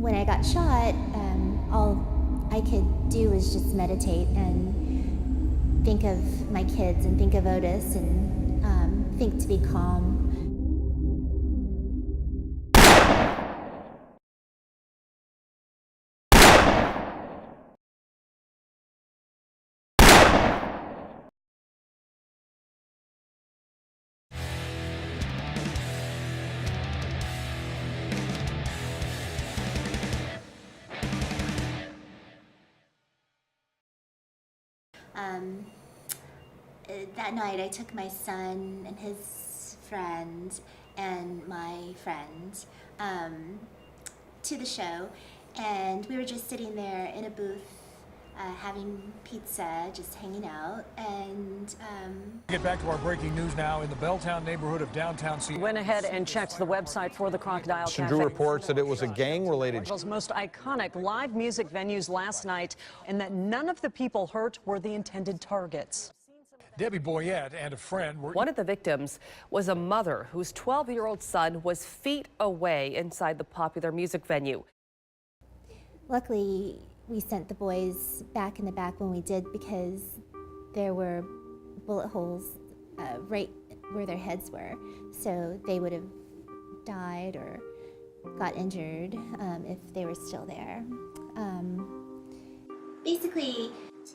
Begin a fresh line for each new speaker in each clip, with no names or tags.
When I got shot, all I could do was just meditate and think of my kids and think of Otis and think to be calm. That night I took my son and his friend and my friend to the show, and we were just sitting there in a booth having pizza, just hanging out, and
Get back to our breaking news now. In the Belltown neighborhood of downtown Seattle.
Went ahead and checked the website for the Crocodile Cafe.
Drew reports that it was a gang-related.
Those most iconic live music venues last night, and that none of the people hurt were the intended targets.
Debi Boyette and a friend were.
One of the victims was a mother whose 12-year-old son was feet away inside the popular music venue.
luckily we sent the boys back in the back when we did, because there were bullet holes right where their heads were, so they would have died or got injured if they were still there. Basically,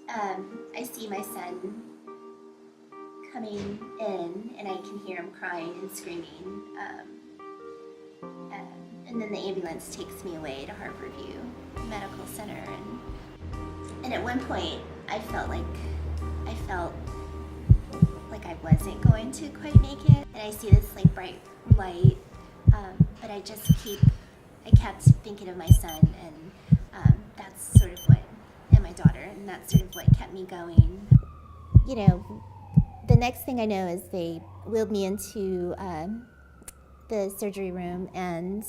I see my son coming in and I can hear him crying and screaming, and then the ambulance takes me away to Harborview Medical Center, and at one point I felt like I wasn't going to quite make it, and I see this like bright light, but I kept thinking of my son, and that's sort of what, and my daughter, and that's sort of what kept me going. You know, the next thing I know is they wheeled me into the surgery room, and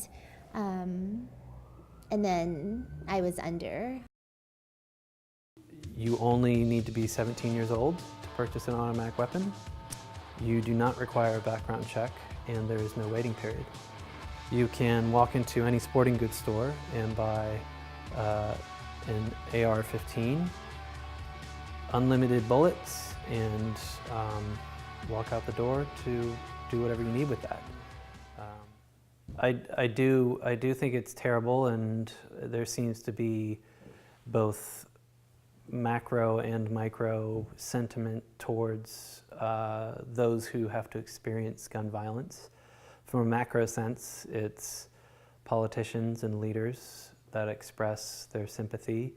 then I was under.
You only need to be 17 years old to purchase an automatic weapon. You do not require a background check, and there is no waiting period. You can walk into any sporting goods store and buy an AR-15, unlimited bullets, and walk out the door to do whatever you need with that. I do think it's terrible, and there seems to be both macro and micro sentiment towards those who have to experience gun violence. From a macro sense, it's politicians and leaders that express their sympathy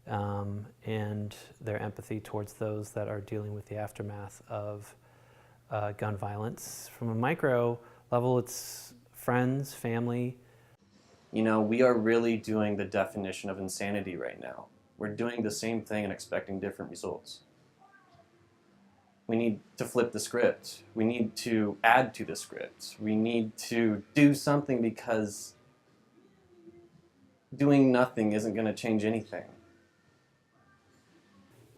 and their empathy towards those that are dealing with the aftermath of gun violence. From a micro level, it's friends, family.
You know, we are really doing the definition of insanity right now. We're doing the same thing and expecting different results. We need to flip the script. We need to add to the script. We need to do something, because doing nothing isn't going to change anything.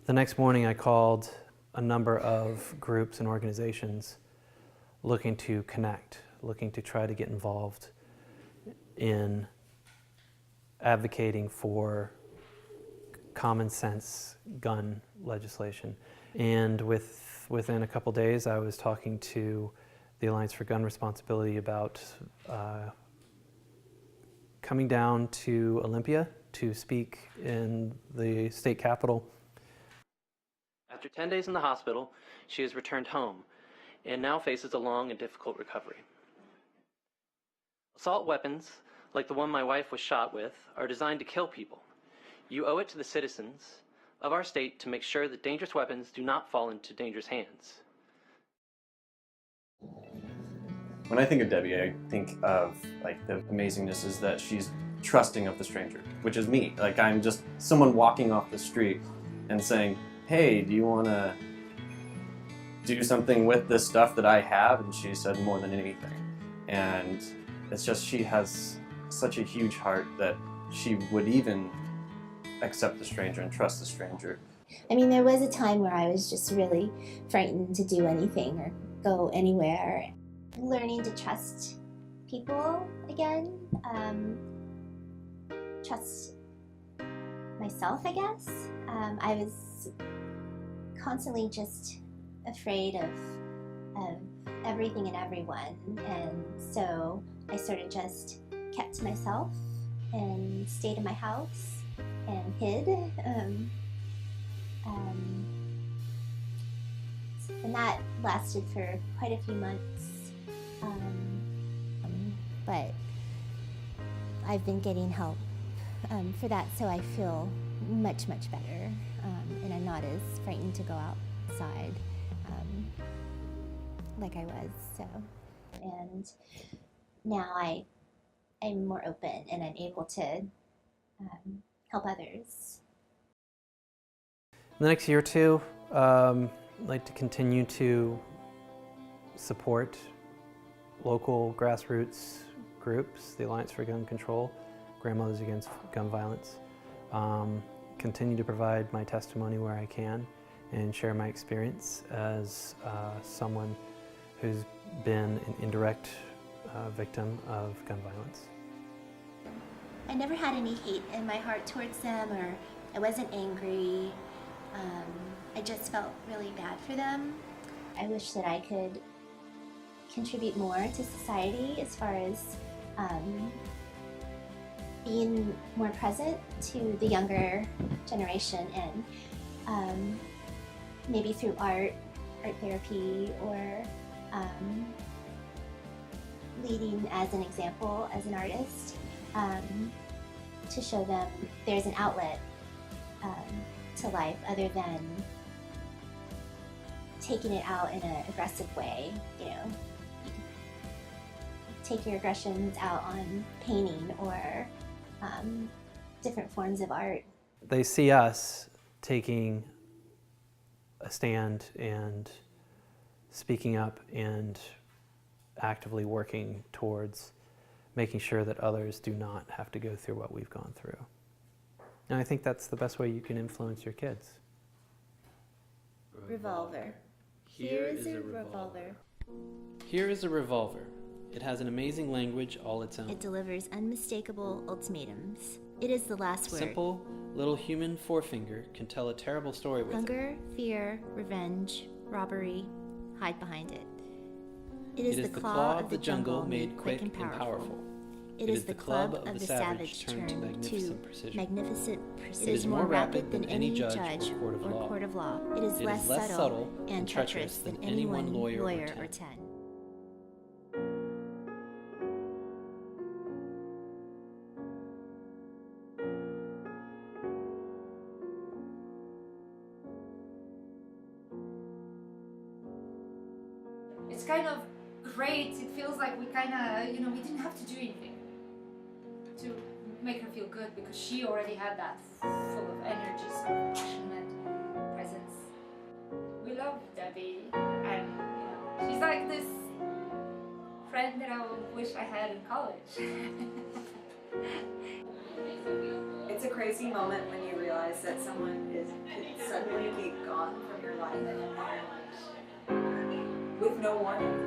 The next morning I called a number of groups and organizations looking to connect, looking to try to get involved in advocating for common sense gun legislation. And within a couple days I was talking to the Alliance for Gun Responsibility about coming down to Olympia to speak in the state capitol.
After 10 days in the hospital, she has returned home and now faces a long and difficult recovery. Assault weapons, like the one my wife was shot with, are designed to kill people. You owe it to the citizens of our state to make sure that dangerous weapons do not fall into dangerous hands.
When I think of Debi, I think of like the amazingness is that she's trusting of the stranger, which is me. Like, I'm just someone walking off the street and saying, hey, do you want to do something with this stuff that I have? And she said, more than anything. And it's just, she has such a huge heart that she would even accept the stranger and trust the stranger.
I mean, there was a time where I was just really frightened to do anything or go anywhere. Learning to trust people again. trust myself, I guess. I was constantly just afraid of everything and everyone, and so I sort of just kept to myself and stayed in my house and hid. And that lasted for quite a few months. But I've been getting help for that, so I feel much, much better. And I'm not as frightened to go outside like I was. So, and now I'm more open and I'm able to help others.
In the next year or two, I'd like to continue to support local grassroots groups, the Alliance for Gun Control, Grandmothers Against Gun Violence. Continue to provide my testimony where I can and share my experience as someone who's been an indirect victim of gun violence.
I never had any hate in my heart towards them, or I wasn't angry. I just felt really bad for them. I wish that I could contribute more to society as far as being more present to the younger generation, and maybe through art therapy, or leading as an example as an artist, to show them there's an outlet to life other than taking it out in an aggressive way. You know, you take your aggressions out on painting or different forms of art.
They see us taking a stand and speaking up and actively working towards making sure that others do not have to go through what we've gone through. And I think that's the best way you can influence your kids.
Revolver. Here is a revolver.
Here is a revolver. It has an amazing language all its own.
It delivers unmistakable ultimatums. It is the last word.
Simple, little human forefinger can tell a terrible story with it.
Hunger, fear, revenge, robbery, hide behind it. It is the claw of the jungle made quick and powerful. It is the club of the savage turned to magnificent precision. It is more rapid than any judge or court of law. It is less subtle and treacherous than any one lawyer or 10.
It's kind of great. It feels like we kind of, we didn't have to do anything to make her feel good, because she already had that full of energy, so passionate presence. We love Debi, and she's like this friend that I wish I had in college.
It's a crazy moment when you realize that someone could suddenly be gone from your life and with no warning.